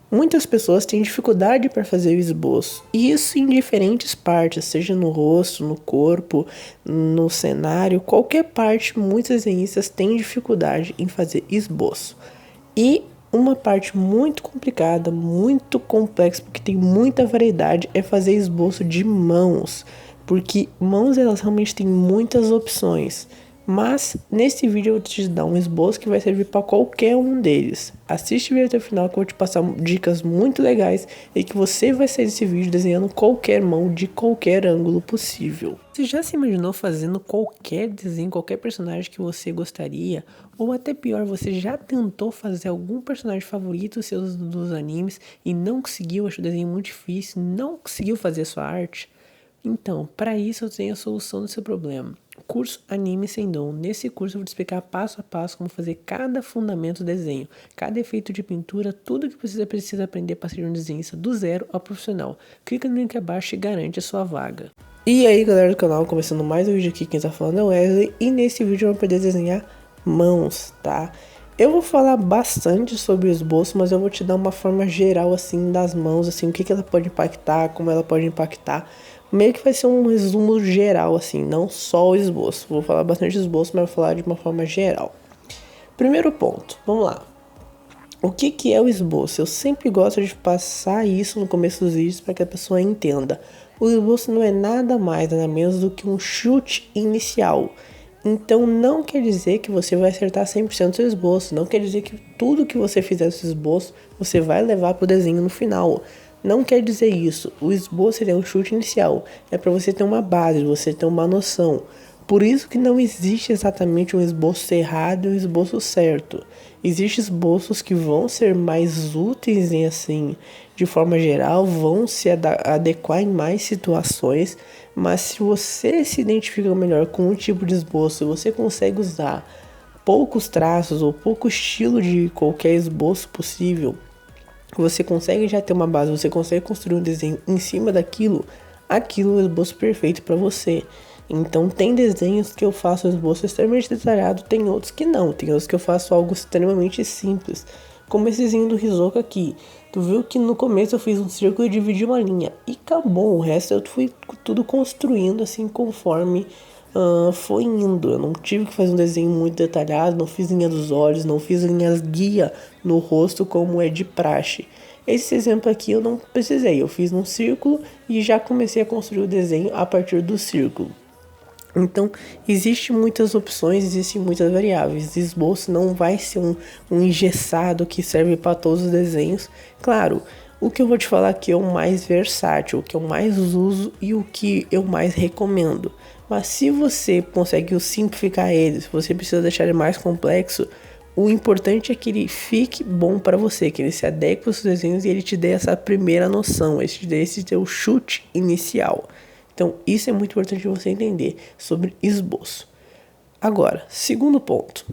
Muitas pessoas têm dificuldade para fazer o esboço, e isso em diferentes partes, seja no rosto, no corpo, no cenário, qualquer parte, muitos desenhistas têm dificuldade em fazer esboço. E uma parte muito complicada, muito complexa, porque tem muita variedade, é fazer esboço de mãos, porque mãos elas realmente têm muitas opções. Mas nesse vídeo eu vou te dar um esboço que vai servir para qualquer um deles. Assiste o vídeo até o final que eu vou te passar dicas muito legais e que você vai sair desse vídeo desenhando qualquer mão de qualquer ângulo possível. Você já se imaginou fazendo qualquer desenho, qualquer personagem que você gostaria? Ou até pior, você já tentou fazer algum personagem favorito seus dos animes e não conseguiu, achou o desenho muito difícil, não conseguiu fazer a sua arte? Então, para isso eu tenho a solução do seu problema. Curso Anime Sem Dom. Nesse curso eu vou te explicar passo a passo como fazer cada fundamento do desenho, cada efeito de pintura, tudo que você precisa aprender para ser um desenhista do zero ao profissional. Clica no link abaixo e garante a sua vaga. E aí galera do canal, começando mais um vídeo aqui, quem tá falando é o Wesley, e nesse vídeo eu vou poder desenhar mãos, tá? Eu vou falar bastante sobre o esboço, mas eu vou te dar uma forma geral assim das mãos, assim, o que ela pode impactar, como ela pode impactar. Meio que vai ser um resumo geral, assim, não só o esboço. Vou falar bastante esboço, mas vou falar de uma forma geral. Primeiro ponto, vamos lá. O que é o esboço? Eu sempre gosto de passar isso no começo dos vídeos para que a pessoa entenda. O esboço não é nada mais, nada menos do que um chute inicial. Então não quer dizer que você vai acertar 100% do seu esboço. Não quer dizer que tudo que você fizer no seu esboço, você vai levar para o desenho no final. Não quer dizer isso. O esboço é um chute inicial. É para você ter uma base, você ter uma noção. Por isso que não existe exatamente um esboço errado e um esboço certo. Existem esboços que vão ser mais úteis em assim, de forma geral, vão se adequar em mais situações, mas se você se identifica melhor com um tipo de esboço, você consegue usar poucos traços ou pouco estilo de qualquer esboço possível, você consegue já ter uma base, você consegue construir um desenho em cima daquilo, aquilo é o esboço perfeito para você. Então tem desenhos que eu faço esboço extremamente detalhado, tem outros que não, tem outros que eu faço algo extremamente simples, como esse desenho do Hisoka aqui. Tu viu que no começo eu fiz um círculo e dividi uma linha, e acabou, o resto eu fui tudo construindo assim conforme foi indo. Eu não tive que fazer um desenho muito detalhado, não fiz linha dos olhos, não fiz linhas guia no rosto como é de praxe. Esse exemplo aqui eu não precisei, eu fiz um círculo e já comecei a construir o desenho a partir do círculo. Então, existem muitas opções, existem muitas variáveis. Esboço não vai ser um engessado que serve para todos os desenhos. Claro, o que eu vou te falar aqui é o mais versátil, o que eu mais uso e o que eu mais recomendo. Mas se você consegue simplificar ele, se você precisa deixar ele mais complexo, o importante é que ele fique bom para você, que ele se adeque aos seus desenhos e ele te dê essa primeira noção, esse teu chute inicial. Então, isso é muito importante você entender sobre esboço. Agora, segundo ponto.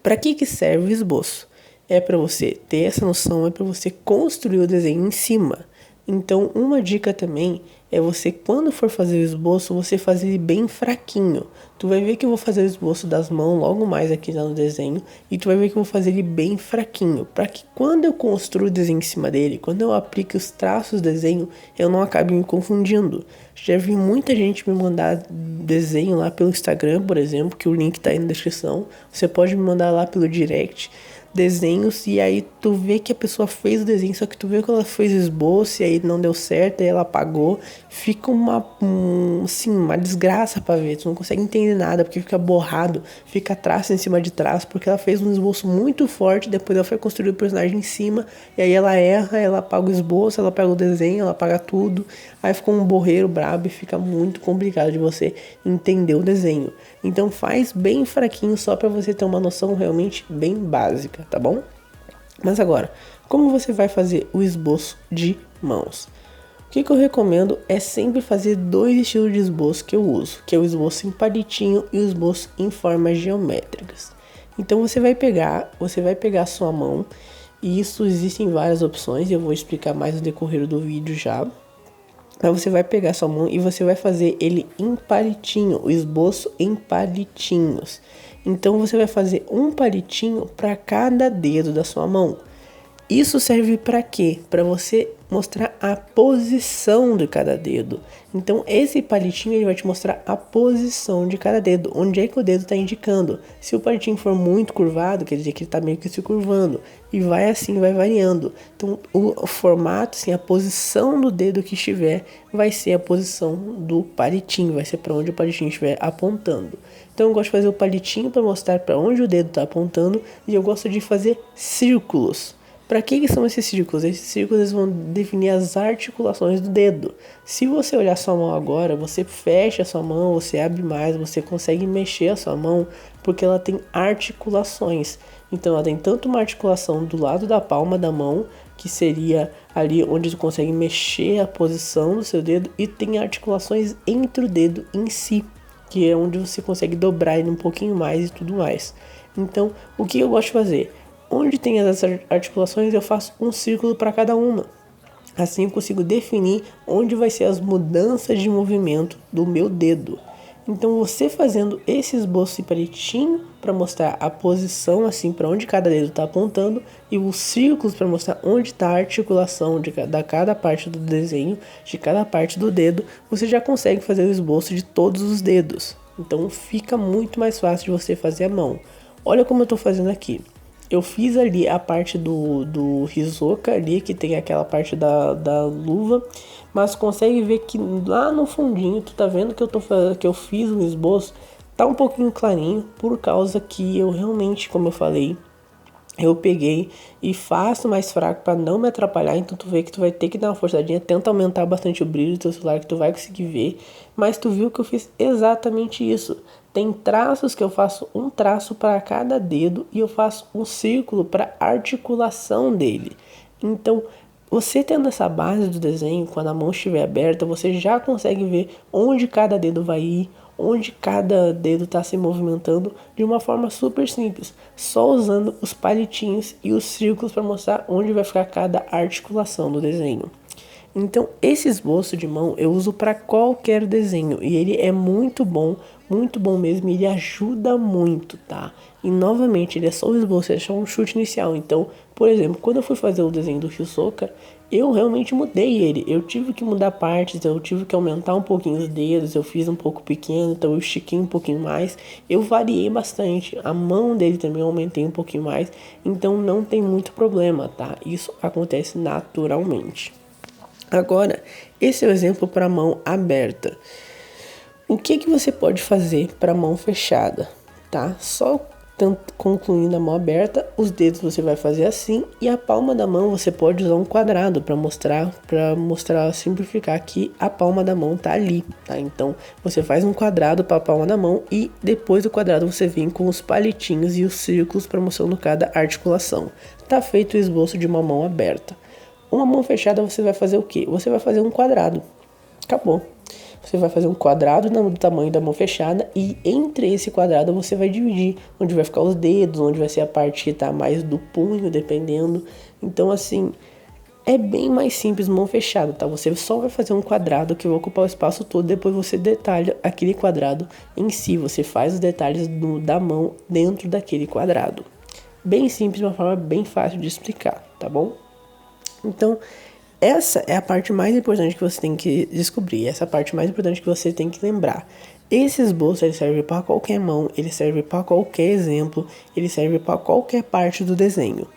Para que serve o esboço? É para você ter essa noção, é para você construir o desenho em cima. Então, uma dica também é você, quando for fazer o esboço, você fazer ele bem fraquinho. Tu vai ver que eu vou fazer o esboço das mãos logo mais aqui no desenho, e tu vai ver que eu vou fazer ele bem fraquinho, para que quando eu construo o desenho em cima dele, quando eu aplique os traços do desenho, eu não acabe me confundindo. Já vi muita gente me mandar desenho lá pelo Instagram, por exemplo, que o link tá aí na descrição. Você pode me mandar lá pelo direct desenhos, e aí tu vê que a pessoa fez o desenho, só que tu vê que ela fez o esboço e aí não deu certo, aí ela apagou, fica uma desgraça pra ver, tu não consegue entender nada, porque fica borrado, fica traço em cima de traço, porque ela fez um esboço muito forte, depois ela foi construir o personagem em cima, e aí ela erra, ela apaga o esboço, ela pega o desenho, ela apaga tudo, aí fica um borreiro brabo e fica muito complicado de você entender o desenho. Então faz bem fraquinho, só pra você ter uma noção realmente bem básica, tá bom? Mas agora, como você vai fazer o esboço de mãos? O que eu recomendo é sempre fazer dois estilos de esboço que eu uso, que é o esboço em palitinho e o esboço em formas geométricas. Então você vai pegar a sua mão, e isso existem várias opções, e eu vou explicar mais no decorrer do vídeo já. Mas você vai pegar a sua mão e você vai fazer ele em palitinho, o esboço em palitinhos. Então você vai fazer um palitinho para cada dedo da sua mão. Isso serve para quê? Para você mostrar a posição de cada dedo. Então esse palitinho ele vai te mostrar a posição de cada dedo, onde é que o dedo está indicando. Se o palitinho for muito curvado, quer dizer que ele está meio que se curvando, e vai assim, vai variando. Então o formato, assim, a posição do dedo que estiver vai ser a posição do palitinho, vai ser para onde o palitinho estiver apontando. Então eu gosto de fazer o palitinho para mostrar para onde o dedo está apontando, e eu gosto de fazer círculos. Para que são esses círculos? Esses círculos vão definir as articulações do dedo. Se você olhar sua mão agora, você fecha a sua mão, você abre mais, você consegue mexer a sua mão, porque ela tem articulações. Então ela tem tanto uma articulação do lado da palma da mão, que seria ali onde você consegue mexer a posição do seu dedo, e tem articulações entre o dedo em si, que é onde você consegue dobrar ele um pouquinho mais e tudo mais. Então, o que eu gosto de fazer? Onde tem as articulações, eu faço um círculo para cada uma. Assim eu consigo definir onde vai ser as mudanças de movimento do meu dedo. Então você fazendo esse esboço em palitinho para mostrar a posição, assim, para onde cada dedo está apontando, e os círculos para mostrar onde está a articulação de cada parte do desenho, de cada parte do dedo, você já consegue fazer o esboço de todos os dedos. Então fica muito mais fácil de você fazer a mão. Olha como eu estou fazendo aqui. Eu fiz ali a parte do Hisoka ali, que tem aquela parte da luva, mas consegue ver que lá no fundinho, tu tá vendo que eu fiz um esboço, tá um pouquinho clarinho, por causa que eu realmente, como eu falei, eu peguei e faço mais fraco para não me atrapalhar. Então tu vê que tu vai ter que dar uma forçadinha, tenta aumentar bastante o brilho do teu celular, que tu vai conseguir ver. Mas tu viu que eu fiz exatamente isso. Tem traços que eu faço um traço para cada dedo, e eu faço um círculo para articulação dele. Então você tendo essa base do desenho, quando a mão estiver aberta, você já consegue ver onde cada dedo vai ir, onde cada dedo está se movimentando, de uma forma super simples, só usando os palitinhos e os círculos para mostrar onde vai ficar cada articulação do desenho. Então esse esboço de mão eu uso para qualquer desenho, e ele é muito bom mesmo, e ele ajuda muito, tá? E novamente, ele é só um esboço, ele é só um chute inicial. Então, por exemplo, quando eu fui fazer o desenho do Hisoka, eu realmente mudei ele. Eu tive que mudar partes, eu tive que aumentar um pouquinho os dedos, eu fiz um pouco pequeno, então eu estiquei um pouquinho mais. Eu variei bastante, a mão dele também eu aumentei um pouquinho mais, então não tem muito problema, tá? Isso acontece naturalmente. Agora, esse é o exemplo para mão aberta. O que você pode fazer para mão fechada, tá? Só concluindo a mão aberta, os dedos você vai fazer assim, e a palma da mão você pode usar um quadrado para mostrar, simplificar que a palma da mão tá ali, tá? Então você faz um quadrado para a palma da mão, e depois do quadrado você vem com os palitinhos e os círculos para mostrando cada articulação. Tá feito o esboço de uma mão aberta. Uma mão fechada você vai fazer o quê? Você vai fazer um quadrado. Acabou. Você vai fazer um quadrado do tamanho da mão fechada, e entre esse quadrado você vai dividir onde vai ficar os dedos, onde vai ser a parte que tá mais do punho, dependendo. Então assim, é bem mais simples mão fechada, tá? Você só vai fazer um quadrado que vai ocupar o espaço todo, depois você detalha aquele quadrado em si, você faz os detalhes da mão dentro daquele quadrado. Bem simples, uma forma bem fácil de explicar, tá bom? Então, essa é a parte mais importante que você tem que descobrir, essa é a parte mais importante que você tem que lembrar. Esse esboço ele serve para qualquer mão, ele serve para qualquer exemplo, ele serve para qualquer parte do desenho.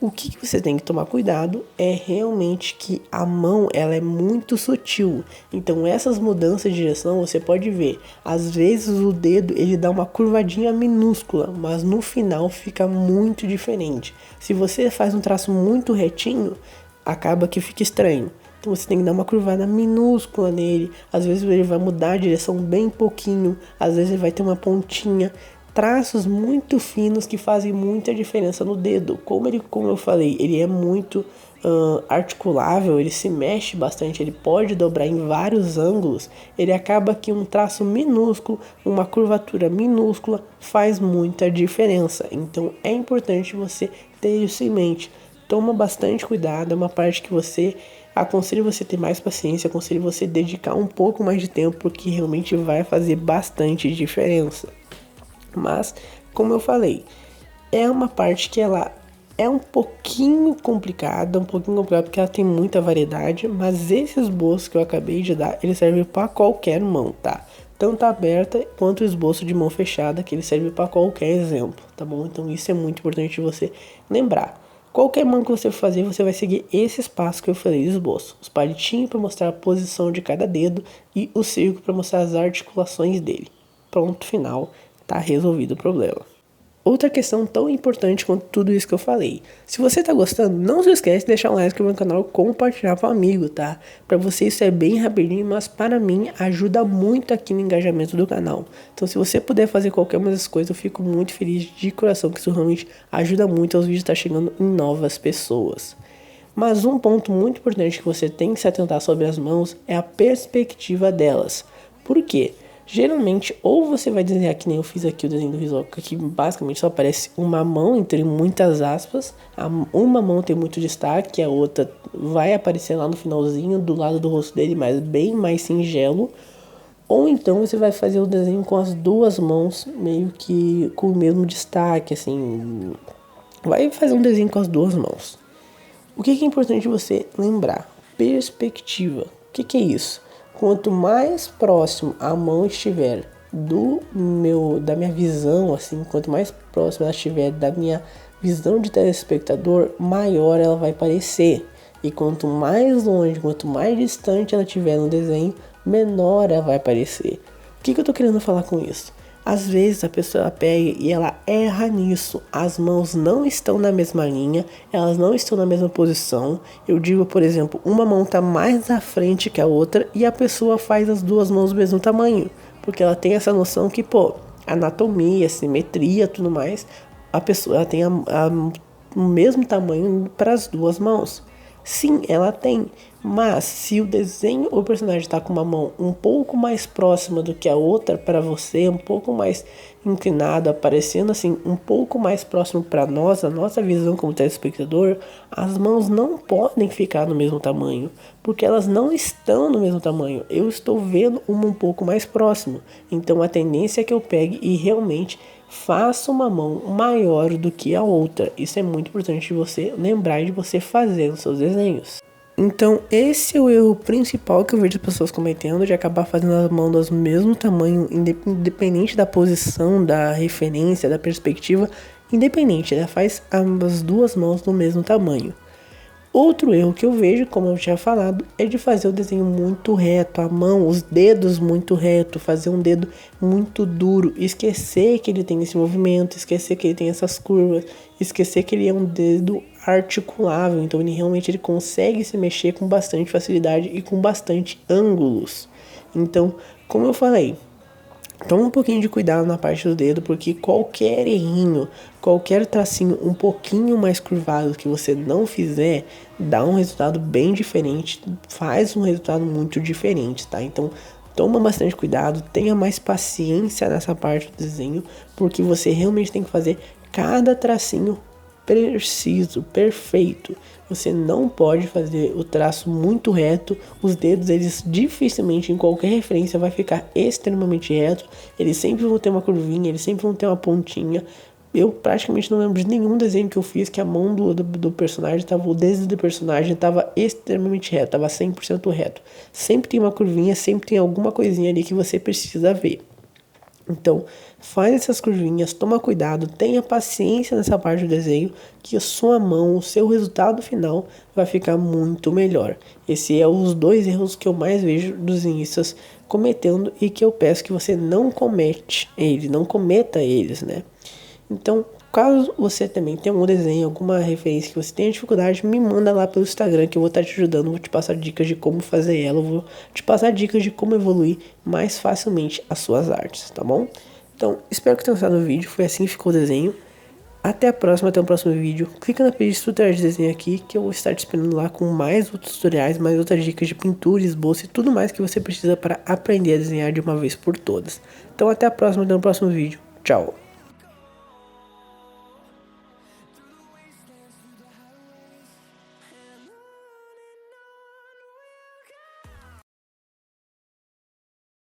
O que você tem que tomar cuidado é realmente que a mão ela é muito sutil. Então essas mudanças de direção você pode ver. Às vezes o dedo ele dá uma curvadinha minúscula, mas no final fica muito diferente. Se você faz um traço muito retinho, acaba que fica estranho. Então você tem que dar uma curvada minúscula nele. Às vezes ele vai mudar a direção bem pouquinho, às vezes ele vai ter uma pontinha. Traços muito finos que fazem muita diferença no dedo. Como eu falei, ele é muito articulável, ele se mexe bastante, ele pode dobrar em vários ângulos. Ele acaba que um traço minúsculo, uma curvatura minúscula faz muita diferença. Então é importante você ter isso em mente. Toma bastante cuidado, é uma parte que aconselho você ter mais paciência, aconselho você dedicar um pouco mais de tempo, porque realmente vai fazer bastante diferença. Mas, como eu falei, é uma parte que ela É um pouquinho complicado porque ela tem muita variedade, mas esse esboço que eu acabei de dar, ele serve para qualquer mão, tá? Tanto aberta quanto o esboço de mão fechada, que ele serve para qualquer exemplo, tá bom? Então isso é muito importante você lembrar. Qualquer mão que você for fazer, você vai seguir esses passos que eu falei de esboço. Os palitinhos para mostrar a posição de cada dedo e o círculo para mostrar as articulações dele. Pronto, final, tá resolvido o problema. Outra questão tão importante quanto tudo isso que eu falei. Se você tá gostando, não se esquece de deixar um like no meu canal e compartilhar com um amigo, tá? Pra você isso é bem rapidinho, mas para mim ajuda muito aqui no engajamento do canal. Então se você puder fazer qualquer uma dessas coisas, eu fico muito feliz de coração, que isso realmente ajuda muito aos vídeos estar chegando em novas pessoas. Mas um ponto muito importante que você tem que se atentar sobre as mãos é a perspectiva delas. Por quê? Geralmente, ou você vai desenhar que nem eu fiz aqui o desenho do visual, que basicamente só aparece uma mão, entre muitas aspas. Uma mão tem muito destaque, a outra vai aparecer lá no finalzinho, do lado do rosto dele, mas bem mais singelo. Ou então você vai fazer o desenho com as duas mãos, meio que com o mesmo destaque, assim. Vai fazer um desenho com as duas mãos. O que é importante você lembrar? Perspectiva. O que é isso? Quanto mais próximo a mão estiver da minha visão, assim, quanto mais próximo ela estiver da minha visão de telespectador, maior ela vai parecer. E quanto mais longe, quanto mais distante ela estiver no desenho, menor ela vai parecer. O que eu tô querendo falar com isso? Às vezes a pessoa pega e ela erra nisso. As mãos não estão na mesma linha, elas não estão na mesma posição. Eu digo, por exemplo, uma mão está mais à frente que a outra e a pessoa faz as duas mãos do mesmo tamanho. Porque ela tem essa noção que, anatomia, simetria, tudo mais, a pessoa ela tem o mesmo tamanho para as duas mãos. Sim, ela tem, mas se o desenho, o personagem está com uma mão um pouco mais próxima do que a outra para você, um pouco mais inclinado, aparecendo assim, um pouco mais próximo para nós, a nossa visão como telespectador, as mãos não podem ficar no mesmo tamanho, porque elas não estão no mesmo tamanho. Eu estou vendo uma um pouco mais próximo, então a tendência é que eu pegue e realmente faça uma mão maior do que a outra. Isso é muito importante de você lembrar e de você fazer nos seus desenhos. Então esse é o erro principal que eu vejo as pessoas cometendo, de acabar fazendo as mãos do mesmo tamanho, independente da posição, da referência, da perspectiva, independente, né? Faz as duas mãos do mesmo tamanho. Outro erro que eu vejo, como eu tinha falado, é de fazer o desenho muito reto, a mão, os dedos muito reto, fazer um dedo muito duro, esquecer que ele tem esse movimento, esquecer que ele tem essas curvas, esquecer que ele é um dedo articulável, então ele consegue se mexer com bastante facilidade e com bastante ângulos. Então, como eu falei, toma um pouquinho de cuidado na parte do dedo, porque qualquer errinho, qualquer tracinho um pouquinho mais curvado que você não fizer, dá um resultado bem diferente, faz um resultado muito diferente, tá? Então, toma bastante cuidado, tenha mais paciência nessa parte do desenho, porque você realmente tem que fazer cada tracinho preciso, perfeito. Você não pode fazer o traço muito reto. Os dedos, eles dificilmente em qualquer referência vai ficar extremamente reto. Eles sempre vão ter uma curvinha, eles sempre vão ter uma pontinha. Eu praticamente não lembro de nenhum desenho que eu fiz que a mão do personagem tava, o dedo do personagem estava extremamente reto, estava 100% reto. Sempre tem uma curvinha, sempre tem alguma coisinha ali que você precisa ver. Então, faz essas curvinhas, toma cuidado, tenha paciência nessa parte do desenho, que a sua mão, o seu resultado final vai ficar muito melhor. Esses são os dois erros que eu mais vejo dos desenhistas cometendo e que eu peço que você não cometa eles, né? Então, caso você também tenha algum desenho, alguma referência que você tenha dificuldade, me manda lá pelo Instagram que eu vou estar te ajudando, vou te passar dicas de como fazer ela, vou te passar dicas de como evoluir mais facilmente as suas artes, tá bom? Então, espero que tenham gostado do vídeo, foi assim que ficou o desenho. Até a próxima, até o próximo vídeo. Clica na playlist de tutoriais de desenho aqui, que eu vou estar te esperando lá com mais outros tutoriais, mais outras dicas de pintura, esboço e tudo mais que você precisa para aprender a desenhar de uma vez por todas. Então, até a próxima, até o próximo vídeo. Tchau!